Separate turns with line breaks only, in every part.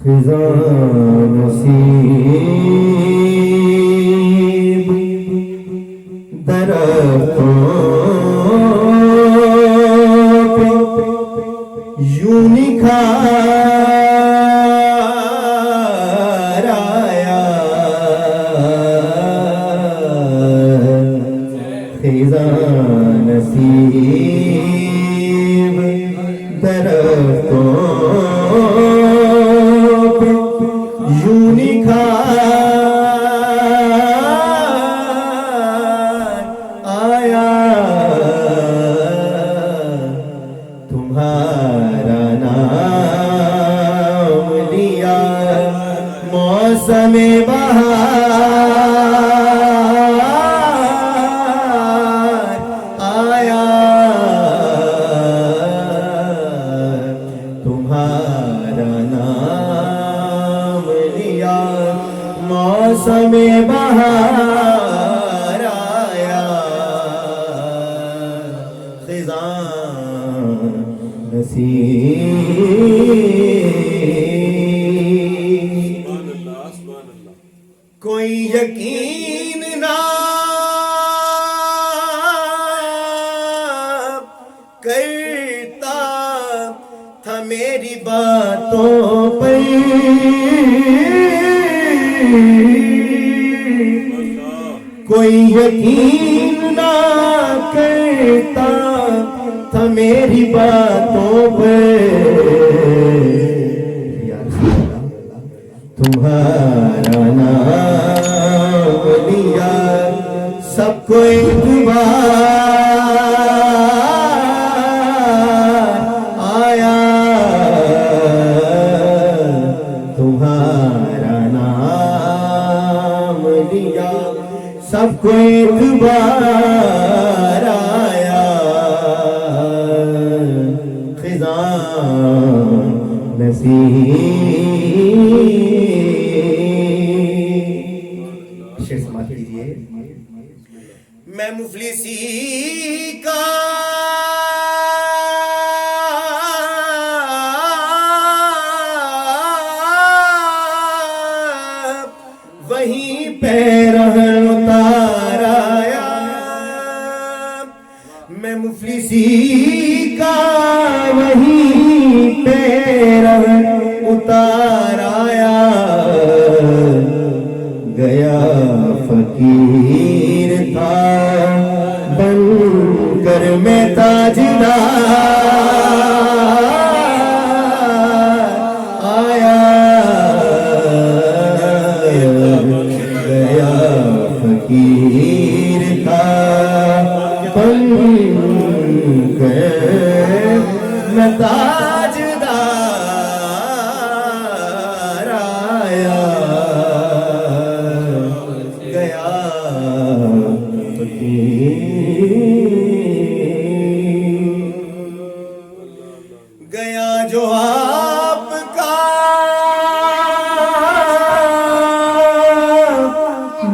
खिज़ा नसीब दरख्तों पे यूं निखार आया। खिज़ा नसीब दरख्तों यूं निखार आया। तुम्हारा नाम लिया मौसम बहार आया। तुम्हारा नाम लिया मौसम बहार आया। खिज़ा नसीब कोई यकीन ना करता था मेरी बातों पर। कोई यकीन ना करता था मेरी बातों पर। तुम्हारा नाम लिया सबको एक बार आया। तुम्हारा नाम लिया सबको एक बार आया। खिज़ा नसीब शेर समाप्त कीजिए। मैं मुफलिसी का वहीं पे रहन उतार आया। मैं मुफलिसी का वहीं पे रहन उतार आया। गया फकीर था बनकर मैं ताजदार आया। गया फकीर था बनकर मैं ताजदार आया। गया गया जो आपका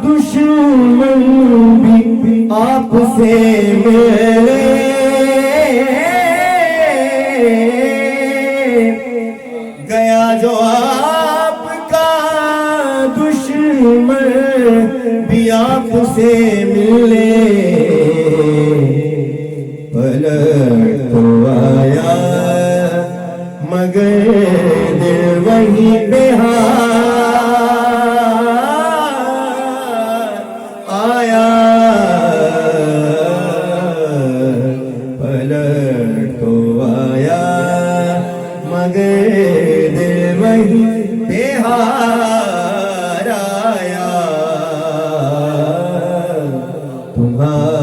दुश्मन भी आपसे मिले। गया जो आपका दुश्मन भी आपसे मिले। पलट तो आया मगर दिल वहीं पे आया। पलट तो आया मगर दिल वहीं पे आया। तुम्हारा